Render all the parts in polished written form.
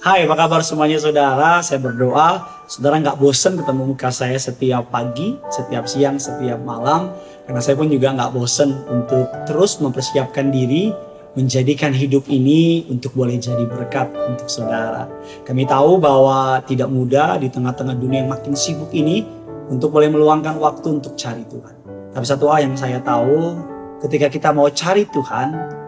Hai, apa kabar semuanya saudara? Saya berdoa saudara nggak bosen ketemu muka saya setiap pagi, setiap siang, setiap malam. Karena saya pun juga nggak bosen untuk terus mempersiapkan diri, menjadikan hidup ini untuk boleh jadi berkat untuk saudara. Kami tahu bahwa tidak mudah di tengah-tengah dunia yang makin sibuk ini untuk boleh meluangkan waktu untuk cari Tuhan. Tapi satu hal yang saya tahu, ketika kita mau cari Tuhan,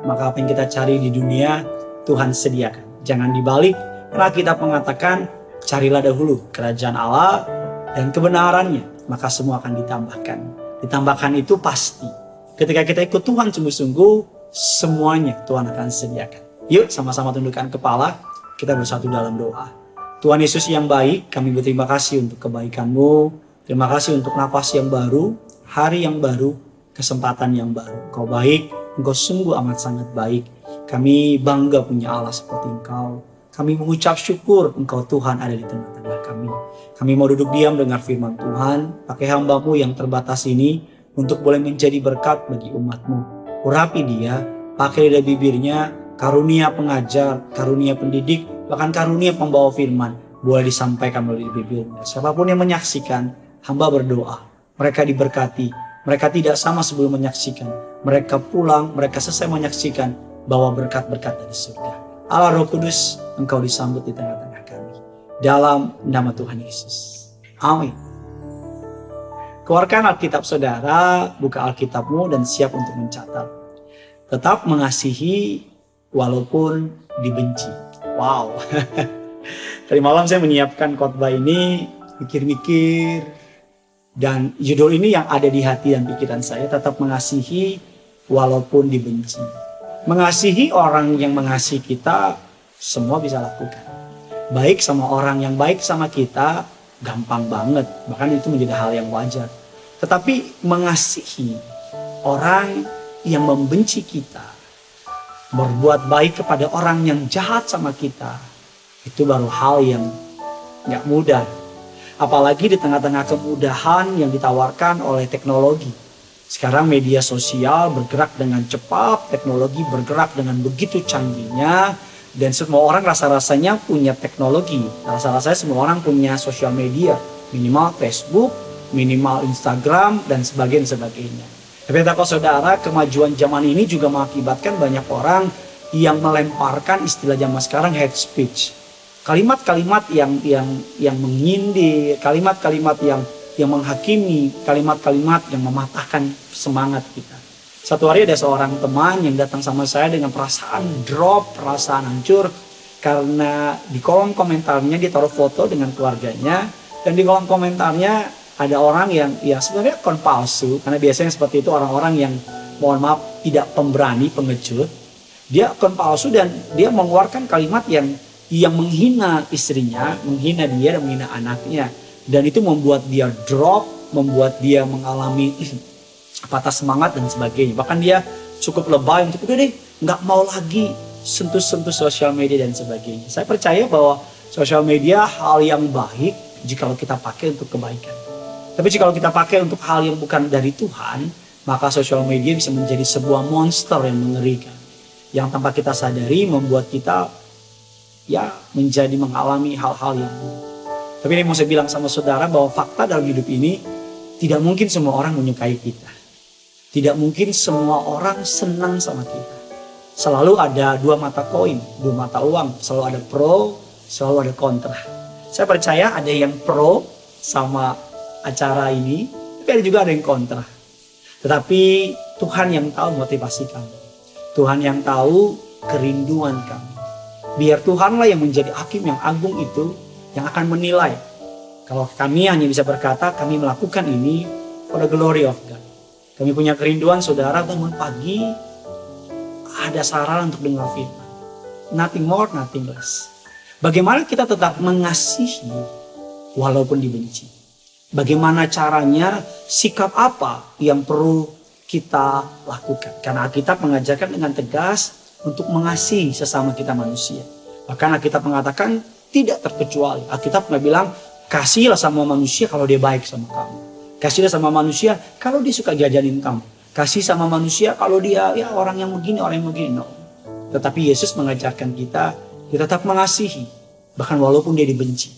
maka apa yang kita cari di dunia, Tuhan sediakan. Jangan dibalik, karena kita mengatakan, carilah dahulu kerajaan Allah dan kebenarannya, maka semua akan ditambahkan. Ditambahkan itu pasti. Ketika kita ikut Tuhan sungguh-sungguh, semuanya Tuhan akan sediakan. Yuk sama-sama tundukkan kepala, kita bersatu dalam doa. Tuhan Yesus yang baik, kami berterima kasih untuk kebaikan-Mu. Terima kasih untuk nafas yang baru, hari yang baru, kesempatan yang baru. Engkau baik, Engkau sungguh amat sangat baik. Kami bangga punya Allah seperti Engkau. Kami mengucap syukur Engkau Tuhan ada di tengah-tengah kami. Kami mau duduk diam dengar firman Tuhan. Pakai hamba-Mu yang terbatas ini untuk boleh menjadi berkat bagi umat-Mu. Urapi dia, pakai lidah bibirnya, karunia pengajar, karunia pendidik, bahkan karunia pembawa firman. Boleh disampaikan melalui bibirnya. Siapapun yang menyaksikan, hamba berdoa. Mereka diberkati. Mereka tidak sama sebelum menyaksikan. Mereka pulang, mereka selesai menyaksikan, bawa berkat-berkat dari surga. Allah Roh Kudus, Engkau disambut di tengah-tengah kami. Dalam nama Tuhan Yesus. Amin. Keluarkan Alkitab saudara, buka Alkitabmu dan siap untuk mencatat. Tetap mengasihi walaupun dibenci. Wow. Tadi malam saya menyiapkan khotbah ini, mikir-mikir. Dan judul ini yang ada di hati dan pikiran saya, tetap mengasihi walaupun dibenci. Mengasihi orang yang mengasihi kita, semua bisa lakukan. Baik sama orang yang baik sama kita, gampang banget. Bahkan itu menjadi hal yang wajar. Tetapi mengasihi orang yang membenci kita, berbuat baik kepada orang yang jahat sama kita, itu baru hal yang gak mudah. Apalagi di tengah-tengah kemudahan yang ditawarkan oleh teknologi. Sekarang media sosial bergerak dengan cepat, teknologi bergerak dengan begitu canggihnya, dan semua orang rasa-rasanya punya teknologi. Rasa-rasanya semua orang punya sosial media, minimal Facebook, minimal Instagram, dan sebagainya. Tapi takut saudara, kemajuan zaman ini juga mengakibatkan banyak orang yang melemparkan istilah zaman sekarang hate speech. Kalimat-kalimat yang menyindir, kalimat-kalimat yang menghakimi, kalimat-kalimat yang mematahkan semangat kita. Satu hari ada seorang teman yang datang sama saya dengan perasaan drop, perasaan hancur. Karena di kolom komentarnya dia taruh foto dengan keluarganya. Dan di kolom komentarnya ada orang yang ya sebenarnya akun palsu. Karena biasanya seperti itu orang-orang yang mohon maaf tidak pemberani, pengecut. Dia akun palsu dan dia mengeluarkan kalimat yang menghina istrinya, menghina dia dan menghina anaknya. Dan itu membuat dia drop, membuat dia mengalami patah semangat dan sebagainya. Bahkan dia cukup lebay untuk udah deh nggak mau lagi sentuh-sentuh sosial media dan sebagainya. Saya percaya bahwa sosial media hal yang baik jika kita pakai untuk kebaikan. Tapi jika kita pakai untuk hal yang bukan dari Tuhan, maka sosial media bisa menjadi sebuah monster yang mengerikan. Yang tanpa kita sadari membuat kita menjadi mengalami hal-hal yang buruk. Tapi ini mau saya bilang sama saudara bahwa fakta dalam hidup ini tidak mungkin semua orang menyukai kita. Tidak mungkin semua orang senang sama kita. Selalu ada dua mata koin, dua mata uang. Selalu ada pro, selalu ada kontra. Saya percaya ada yang pro sama acara ini, tapi ada juga ada yang kontra. Tetapi Tuhan yang tahu motivasi kami. Tuhan yang tahu kerinduan kami. Biar Tuhanlah yang menjadi hakim yang agung itu yang akan menilai. Kalau kami hanya bisa berkata kami melakukan ini for the glory of God. Kami punya kerinduan saudara bangun pagi ada saran untuk dengar firman. Nothing more, nothing less. Bagaimana kita tetap mengasihi walaupun dibenci? Bagaimana caranya, sikap apa yang perlu kita lakukan? Karena Alkitab mengajarkan dengan tegas untuk mengasihi sesama kita manusia. Bahkan Alkitab mengatakan tidak terkecuali. Alkitab nggak bilang kasihlah sama manusia kalau dia baik sama kamu. Kasihlah sama manusia kalau dia suka jajanin kamu. Kasih sama manusia kalau dia orang yang begini, orang yang begini. No. Tetapi Yesus mengajarkan kita tetap mengasihi Bahkan walaupun dia dibenci.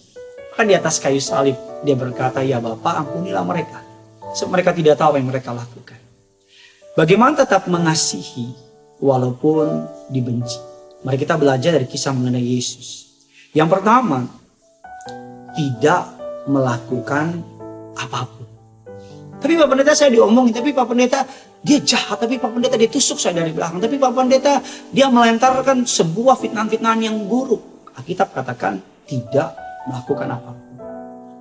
Bahkan di atas kayu salib dia berkata, ya Bapa, ampunilah mereka. Sebab mereka tidak tahu apa yang mereka lakukan. Bagaimana tetap mengasihi walaupun dibenci? Mari kita belajar dari kisah mengenai Yesus. Yang pertama, tidak melakukan apapun. Tapi Pak Pendeta saya diomongin, tapi Pak Pendeta dia jahat, tapi Pak Pendeta dia tusuk saya dari belakang, tapi Pak Pendeta dia melentarkan sebuah fitnah-fitnahan yang buruk. Alkitab katakan tidak melakukan apapun.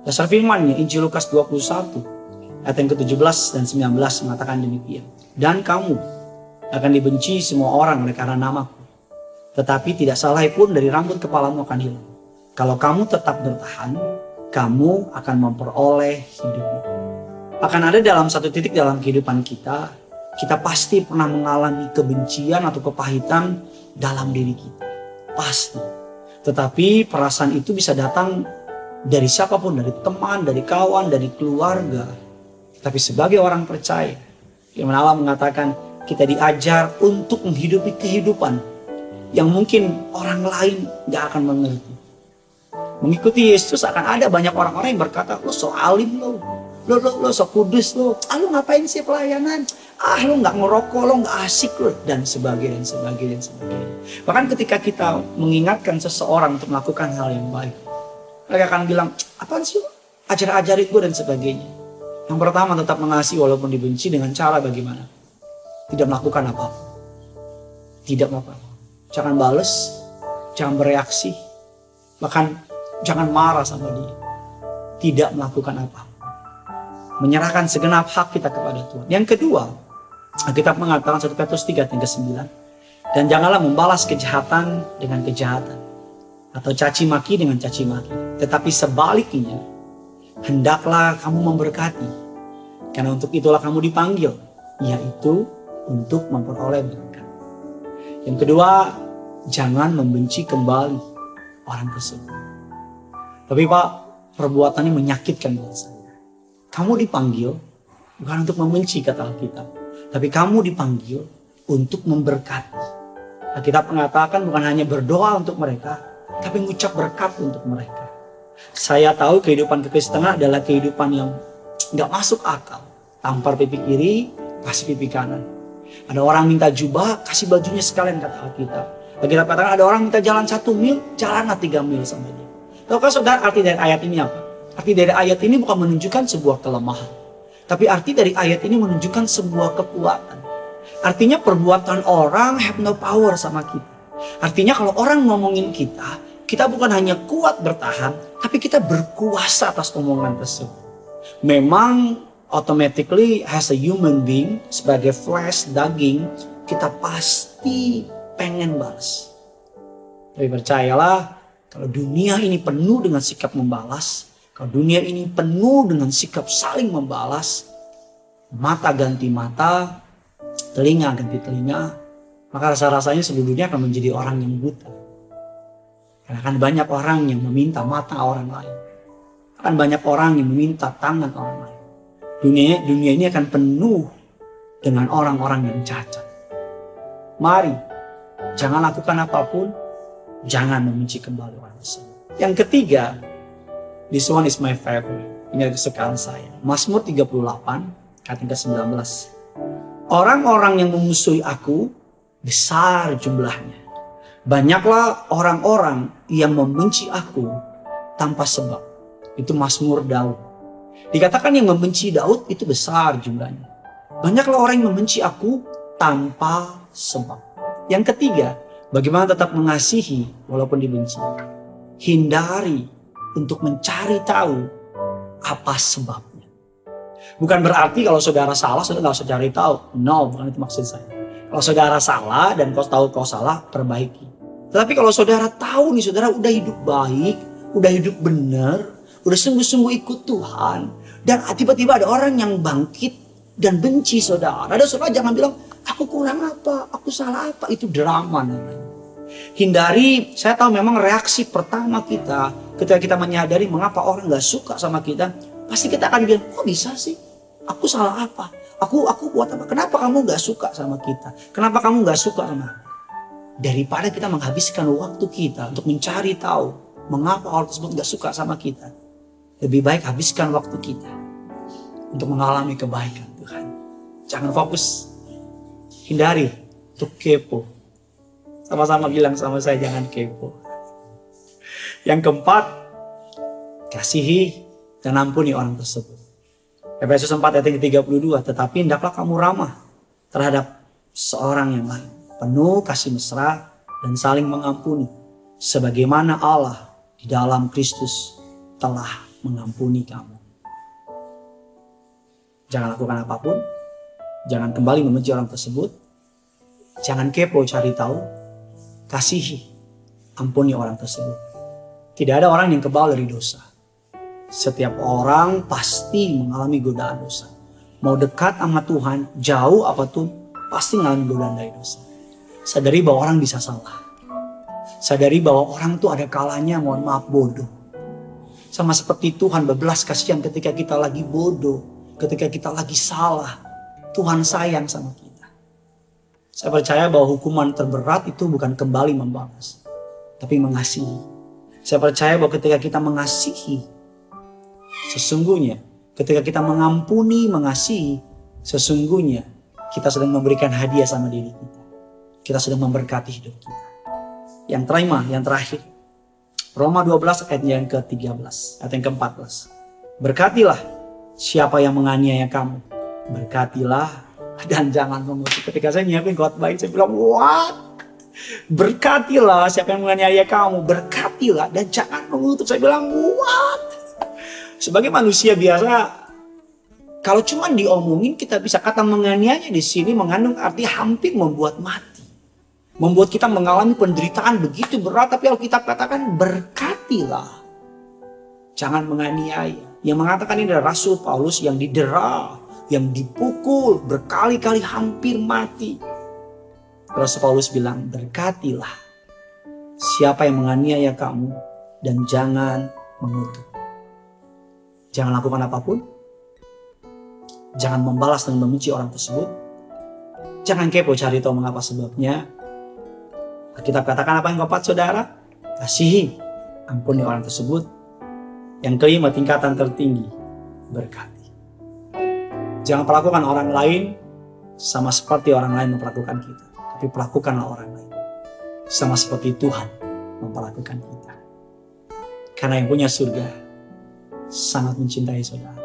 Dasar firman-Nya Injil Lukas 21 ayat yang ke-17 dan 19 mengatakan demikian. Dan kamu akan dibenci semua orang oleh karena namaku. Tetapi tidak salah pun dari rambut kepalamu akan hilang. Kalau kamu tetap bertahan, kamu akan memperoleh hidupmu. Akan ada dalam satu titik dalam kehidupan kita, kita pasti pernah mengalami kebencian atau kepahitan dalam diri kita. Pasti. Tetapi perasaan itu bisa datang dari siapapun, dari teman, dari kawan, dari keluarga. Tapi sebagai orang percaya, firman Allah mengatakan kita diajar untuk menghidupi kehidupan yang mungkin orang lain gak akan mengerti. Mengikuti Yesus akan ada banyak orang-orang yang berkata, lo so alim lo so kudus lo, lo ngapain sih pelayanan, lo gak ngerokok, lo gak asik lo, dan sebagainya, dan sebagainya, dan sebagainya. Bahkan ketika kita mengingatkan seseorang untuk melakukan hal yang baik, mereka akan bilang, apaan sih lo, ajar-ajarin gue dan sebagainya. Yang pertama, tetap mengasihi walaupun dibenci dengan cara bagaimana? Tidak melakukan apa-apa. Tidak melakukan apa-apa. Jangan bales, jangan bereaksi, bahkan jangan marah sama dia. Tidak melakukan apa-apa. Menyerahkan segenap hak kita kepada Tuhan. Yang kedua, Alkitab mengatakan 1 Petrus 3 ayat 9. Dan janganlah membalas kejahatan dengan kejahatan. Atau caci maki dengan caci maki. Tetapi sebaliknya, hendaklah kamu memberkati. Karena untuk itulah kamu dipanggil. Yaitu untuk memperoleh berkat. Yang kedua, jangan membenci kembali orang tersebut. Tapi Pak, perbuatannya menyakitkan buat saya. Kamu dipanggil bukan untuk membenci kata Alkitab. Tapi kamu dipanggil untuk memberkati. Alkitab mengatakan bukan hanya berdoa untuk mereka, tapi mengucap berkat untuk mereka. Saya tahu kehidupan kekristenan adalah kehidupan yang gak masuk akal. Tampar pipi kiri, kasih pipi kanan. Ada orang minta jubah, kasih bajunya sekalian kata Alkitab. Alkitab katakan ada orang minta jalan 1 mil, jalanlah 3 mil sama dia. Tahukah saudara arti dari ayat ini apa? Arti dari ayat ini bukan menunjukkan sebuah kelemahan. Tapi arti dari ayat ini menunjukkan sebuah kekuatan. Artinya perbuatan orang have no power sama kita. Artinya kalau orang ngomongin kita, kita bukan hanya kuat bertahan, tapi kita berkuasa atas omongan tersebut. Memang automatically as a human being, sebagai flesh, daging, kita pasti pengen balas. Tapi percayalah, kalau dunia ini penuh dengan sikap membalas, kalau dunia ini penuh dengan sikap saling membalas, mata ganti mata, telinga ganti telinga, maka rasa-rasanya seluruh dunia akan menjadi orang yang buta. Karena akan banyak orang yang meminta mata orang lain. Akan banyak orang yang meminta tangan orang lain. Dunia ini akan penuh dengan orang-orang yang cacat. Mari, jangan lakukan apapun, jangan membenci kembali orang tersebut. Yang ketiga, this one is my favorite. Ini adalah kesukaan saya. Mazmur 38, ayat ke-19. Orang-orang yang memusuhi aku, besar jumlahnya. Banyaklah orang-orang yang membenci aku tanpa sebab. Itu Mazmur Daud. Dikatakan yang membenci Daud itu besar jumlahnya. Banyaklah orang yang membenci aku tanpa sebab. Yang ketiga, bagaimana tetap mengasihi walaupun dibenci. Hindari untuk mencari tahu apa sebabnya. Bukan berarti kalau saudara salah, saudara gak usah cari tahu. No, bukan itu maksud saya. Kalau saudara salah dan kau tahu kau salah, perbaiki. Tetapi kalau saudara tahu nih, saudara udah hidup baik, udah hidup benar, udah sungguh-sungguh ikut Tuhan, dan tiba-tiba ada orang yang bangkit dan benci saudara. Ada saudara jangan bilang, aku kurang apa, aku salah apa, itu drama namanya. Hindari, saya tahu memang reaksi pertama kita ketika kita menyadari mengapa orang gak suka sama kita, pasti kita akan bilang, kok bisa sih? Aku salah apa? Aku buat apa? Kenapa kamu gak suka sama kita? Kenapa kamu gak suka sama aku? Daripada kita menghabiskan waktu kita untuk mencari tahu mengapa orang tersebut gak suka sama kita. Lebih baik habiskan waktu kita untuk mengalami kebaikan Tuhan. Jangan fokus, hindari untuk kepo. Sama-sama bilang sama saya, jangan kepo. Yang keempat, kasihi dan ampuni orang tersebut. Efesus 4 ayat 32, tetapi hendaklah kamu ramah terhadap seorang yang lain, penuh kasih mesra dan saling mengampuni, sebagaimana Allah di dalam Kristus telah mengampuni kamu. Jangan lakukan apapun, jangan kembali membenci orang tersebut, jangan kepo cari tahu, kasihi, ampuni orang tersebut. Tidak ada orang yang kebal dari dosa. Setiap orang pasti mengalami godaan dosa. Mau dekat sama Tuhan, jauh apapun, pasti mengalami godaan dari dosa. Sadari bahwa orang bisa salah. Sadari bahwa orang tuh ada kalanya, mohon maaf, bodoh. Sama seperti Tuhan berbelas kasihan ketika kita lagi bodoh, ketika kita lagi salah. Tuhan sayang sama kita. Saya percaya bahwa hukuman terberat itu bukan kembali membalas, tapi mengasihi. Saya percaya bahwa ketika kita mengasihi, sesungguhnya ketika kita mengampuni, mengasihi, sesungguhnya kita sedang memberikan hadiah sama diri kita. Kita sedang memberkati hidup kita. Yang terakhir. Roma 12 ayat yang ke-13, ayat yang ke-14. Berkatilah siapa yang menganiaya kamu. Berkatilah dan jangan mengutuk. Ketika saya nyiapin khotbah saya bilang, what? Berkatilah siapa yang menganiaya kamu. Berkatilah dan jangan mengutuk. Saya bilang, what? Sebagai manusia biasa, kalau cuma diomongin, kita bisa kata menganiaya di sini mengandung arti hampir membuat mati. Membuat kita mengalami penderitaan begitu berat. Tapi Alkitab katakan berkatilah. Jangan menganiaya. Yang mengatakan ini adalah Rasul Paulus yang didera, yang dipukul berkali-kali hampir mati. Rasul Paulus bilang berkatilah siapa yang menganiaya kamu dan jangan mengutuk. Jangan lakukan apapun. Jangan membalas dan membenci orang tersebut. Jangan kepo cari tahu mengapa sebabnya. Kita katakan apa yang keempat saudara? Kasihi, ampuni orang tersebut. Yang kelima, tingkatan tertinggi, berkati. Jangan perlakukan orang lain sama seperti orang lain memperlakukan kita. Tapi perlakukanlah orang lain sama seperti Tuhan memperlakukan kita. Karena yang punya surga sangat mencintai saudara.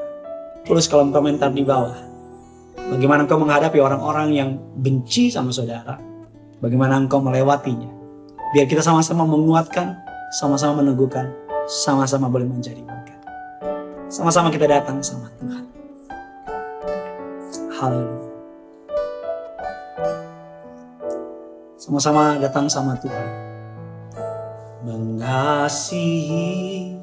Tulis kolom komentar di bawah. Bagaimana engkau menghadapi orang-orang yang benci sama saudara. Bagaimana engkau melewatinya. Biar kita sama-sama menguatkan, sama-sama meneguhkan, sama-sama boleh menjadi berkat. Sama-sama kita datang sama Tuhan. Haleluya. Sama-sama datang sama Tuhan. Mengasihi,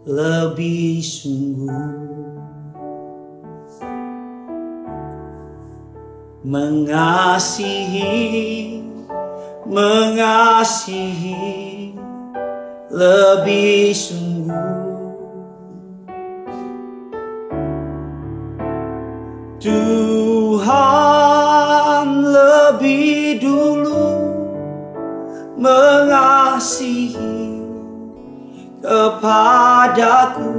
lebih sungguh. Mengasihi, lebih sungguh. Tuhan lebih dulu mengasihi kepadaku.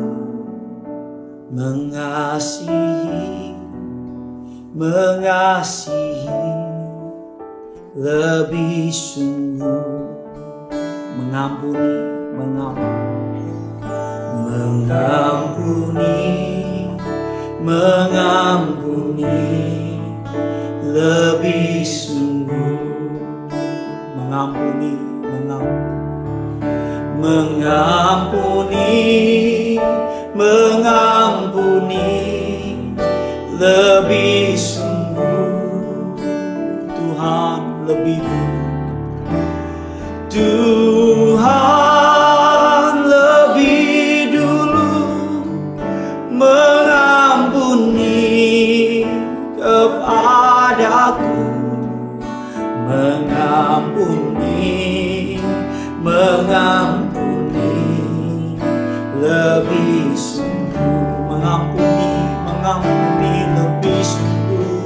Mengasihi lebih sungguh. Mengampuni lebih sungguh. Mengampuni lebih sungguh. Tuhan lebih dulu. Tuhan lebih dulu mengampuni kepadaku. Mengampuni lebih sungguh. Mengampuni lebih sungguh.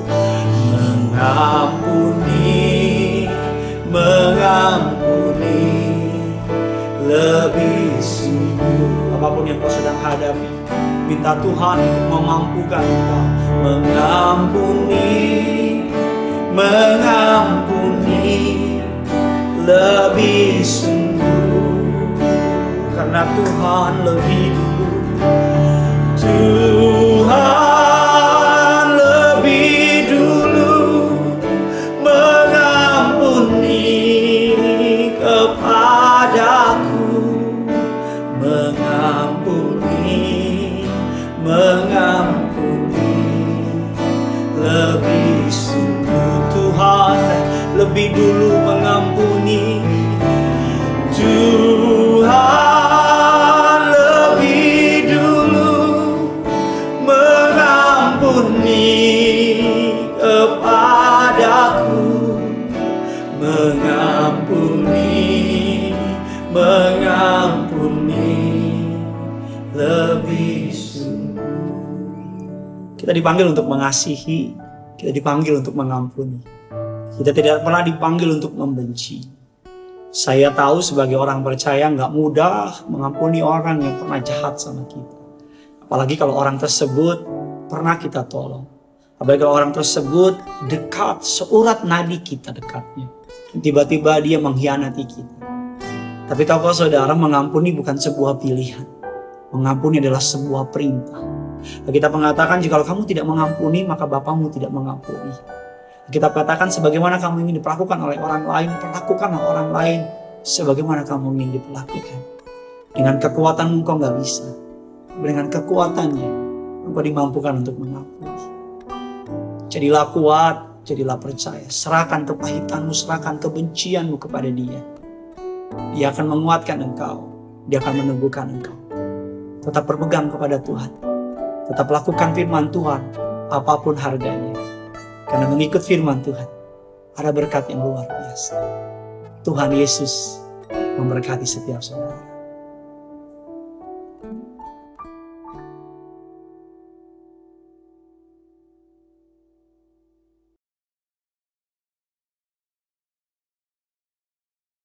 hadapi. Minta Tuhan untuk memampukan engkau. Mengampuni lebih sungguh, karena Tuhan lebih dulu. Tuhan lebih dulu mengampuni kepadaku, mengampuni lebih sungguh. Tuhan lebih dulu mengampuni. Tuhan lebih dulu mengampuni kepadaku, mengampuni lebih sungguh. Kita dipanggil untuk mengasihi, kita dipanggil untuk mengampuni. Kita tidak pernah dipanggil untuk membenci. Saya tahu sebagai orang percaya nggak mudah mengampuni orang yang pernah jahat sama kita. Apalagi kalau orang tersebut pernah kita tolong. Apalagi kalau orang tersebut dekat, seurat nadi kita dekatnya. Dan tiba-tiba dia mengkhianati kita. Tapi tahukah saudara, mengampuni bukan sebuah pilihan. Mengampuni adalah sebuah perintah. Kita mengatakan jika kamu tidak mengampuni, maka Bapamu tidak mengampuni. Kita katakan sebagaimana kamu ingin diperlakukan oleh orang lain, perlakukanlah orang lain sebagaimana kamu ingin diperlakukan. Dengan kekuatanmu engkau nggak bisa. Dengan kekuatannya engkau dimampukan untuk mengampuni. Jadilah kuat, jadilah percaya. Serahkan kepahitanmu, serahkan kebencianmu kepada Dia. Dia akan menguatkan engkau. Dia akan meneguhkan engkau. Tetap berpegang kepada Tuhan. Tetap lakukan firman Tuhan, apapun harganya. Karena mengikut firman Tuhan, ada berkat yang luar biasa. Tuhan Yesus memberkati setiap saudara.